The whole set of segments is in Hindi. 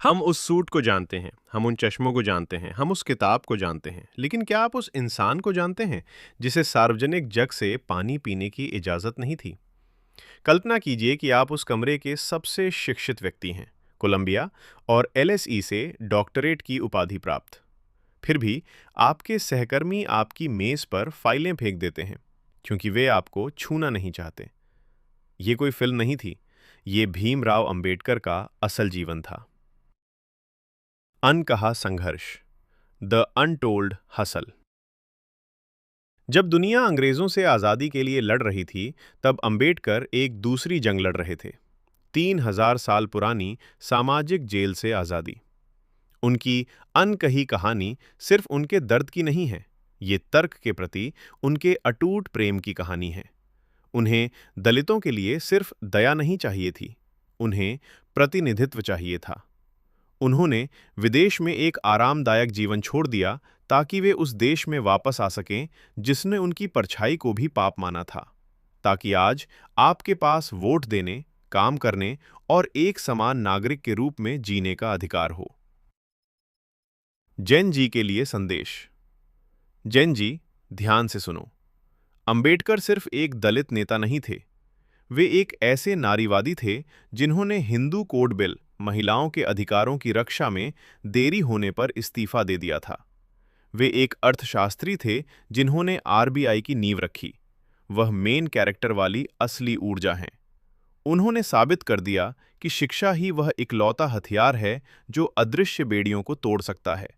हम उस सूट को जानते हैं, हम उन चश्मों को जानते हैं, हम उस किताब को जानते हैं, लेकिन क्या आप उस इंसान को जानते हैं जिसे सार्वजनिक जग से पानी पीने की इजाज़त नहीं थी? कल्पना कीजिए कि आप उस कमरे के सबसे शिक्षित व्यक्ति हैं, कोलंबिया और एलएसई से डॉक्टरेट की उपाधि प्राप्त। फिर भी आपके सहकर्मी आपकी मेज़ पर फाइलें फेंक देते हैं, क्योंकि वे आपको छूना नहीं चाहते। ये कोई फिल्म नहीं थी, ये भीमराव अंबेडकर का असल जीवन था। अनकहा संघर्ष, द अनटोल्ड हसल। जब दुनिया अंग्रेजों से आज़ादी के लिए लड़ रही थी, तब अंबेडकर एक दूसरी जंग लड़ रहे थे। 3000 साल पुरानी सामाजिक जेल से आज़ादी। उनकी अनकही कहानी सिर्फ उनके दर्द की नहीं है, ये तर्क के प्रति उनके अटूट प्रेम की कहानी है। उन्हें दलितों के लिए सिर्फ दया नहीं चाहिए थी, उन्हें प्रतिनिधित्व चाहिए था। उन्होंने विदेश में एक आरामदायक जीवन छोड़ दिया ताकि वे उस देश में वापस आ सकें जिसने उनकी परछाई को भी पाप माना था, ताकि आज आपके पास वोट देने, काम करने और एक समान नागरिक के रूप में जीने का अधिकार हो। जैन जी के लिए संदेश। जैन जी, ध्यान से सुनो। अंबेडकर सिर्फ एक दलित नेता नहीं थे, वे एक ऐसे नारीवादी थे जिन्होंने हिंदू कोड बिल, महिलाओं के अधिकारों की रक्षा में देरी होने पर इस्तीफा दे दिया था। वे एक अर्थशास्त्री थे जिन्होंने आरबीआई की नींव रखी। वह मेन कैरेक्टर वाली असली ऊर्जा हैं। उन्होंने साबित कर दिया कि शिक्षा ही वह इकलौता हथियार है जो अदृश्य बेड़ियों को तोड़ सकता है।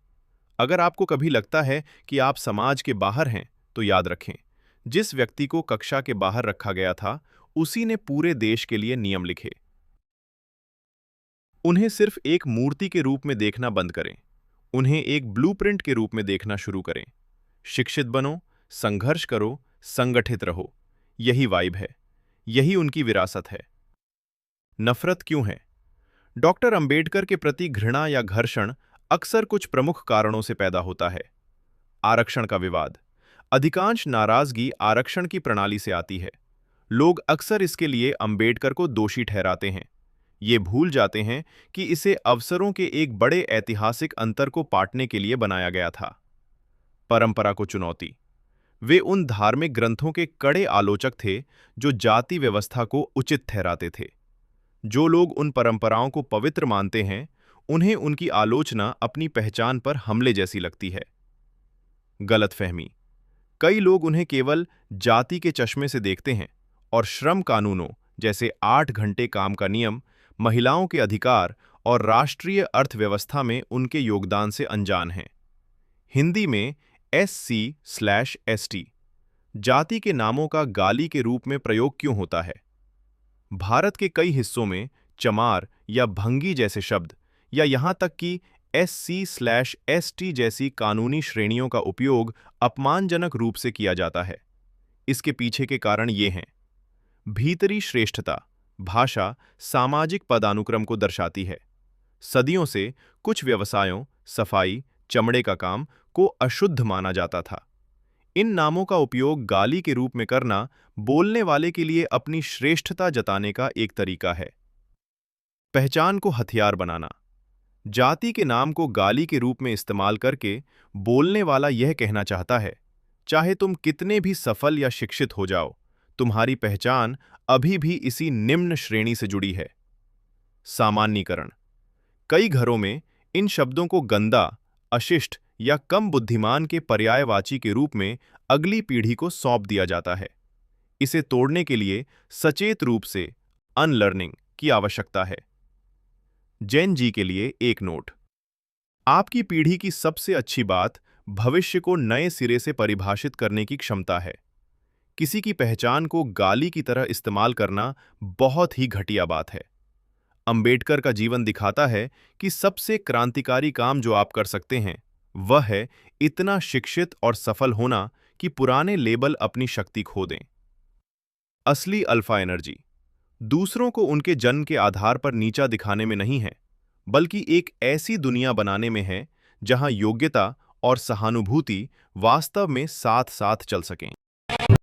अगर आपको कभी लगता है कि आप समाज के बाहर हैं, तो याद रखें, जिस व्यक्ति को कक्षा के बाहर रखा गया था, उसी ने पूरे देश के लिए नियम लिखे। उन्हें सिर्फ एक मूर्ति के रूप में देखना बंद करें, उन्हें एक ब्लूप्रिंट के रूप में देखना शुरू करें। शिक्षित बनो, संघर्ष करो, संगठित रहो। यही वाइब है, यही उनकी विरासत है। नफरत क्यों है? डॉक्टर अंबेडकर के प्रति घृणा या घर्षण अक्सर कुछ प्रमुख कारणों से पैदा होता है। आरक्षण का विवाद। अधिकांश नाराजगी आरक्षण की प्रणाली से आती है। लोग अक्सर इसके लिए अंबेडकर को दोषी ठहराते हैं। ये भूल जाते हैं कि इसे अवसरों के एक बड़े ऐतिहासिक अंतर को पाटने के लिए बनाया गया था। परंपरा को चुनौती। वे उन धार्मिक ग्रंथों के कड़े आलोचक थे जो जाति व्यवस्था को उचित ठहराते थे। जो लोग उन परंपराओं को पवित्र मानते हैं, उन्हें उनकी आलोचना अपनी पहचान पर हमले जैसी लगती है। गलतफहमी। कई लोग उन्हें केवल जाति के चश्मे से देखते हैं और श्रम कानूनों जैसे 8 घंटे काम का नियम, महिलाओं के अधिकार और राष्ट्रीय अर्थव्यवस्था में उनके योगदान से अनजान हैं। हिंदी में SC/ST जाति के नामों का गाली के रूप में प्रयोग क्यों होता है? भारत के कई हिस्सों में चमार या भंगी जैसे शब्द, या यहां तक कि SC/ST जैसी कानूनी श्रेणियों का उपयोग अपमानजनक रूप से किया जाता है। इसके पीछे के कारण ये हैं। भीतरी श्रेष्ठता। भाषा सामाजिक पदानुक्रम को दर्शाती है। सदियों से कुछ व्यवसायों, सफाई, चमड़े का काम को अशुद्ध माना जाता था। इन नामों का उपयोग गाली के रूप में करना बोलने वाले के लिए अपनी श्रेष्ठता जताने का एक तरीका है। पहचान को हथियार बनाना। जाति के नाम को गाली के रूप में इस्तेमाल करके बोलने वाला यह कहना चाहता है, चाहे तुम कितने भी सफल या शिक्षित हो जाओ, तुम्हारी पहचान अभी भी इसी निम्न श्रेणी से जुड़ी है। सामान्यीकरण। कई घरों में इन शब्दों को गंदा, अशिष्ट या कम बुद्धिमान के पर्यायवाची के रूप में अगली पीढ़ी को सौंप दिया जाता है। इसे तोड़ने के लिए सचेत रूप से अनलर्निंग की आवश्यकता है। जैन जी के लिए एक नोट। आपकी पीढ़ी की सबसे अच्छी बात भविष्य को नए सिरे से परिभाषित करने की क्षमता है। किसी की पहचान को गाली की तरह इस्तेमाल करना बहुत ही घटिया बात है। अंबेडकर का जीवन दिखाता है कि सबसे क्रांतिकारी काम जो आप कर सकते हैं, वह है इतना शिक्षित और सफल होना कि पुराने लेबल अपनी शक्ति खो दें। असली अल्फा एनर्जी दूसरों को उनके जन्म के आधार पर नीचा दिखाने में नहीं है, बल्कि एक ऐसी दुनिया बनाने में है जहां योग्यता और सहानुभूति वास्तव में साथ साथ चल सकें।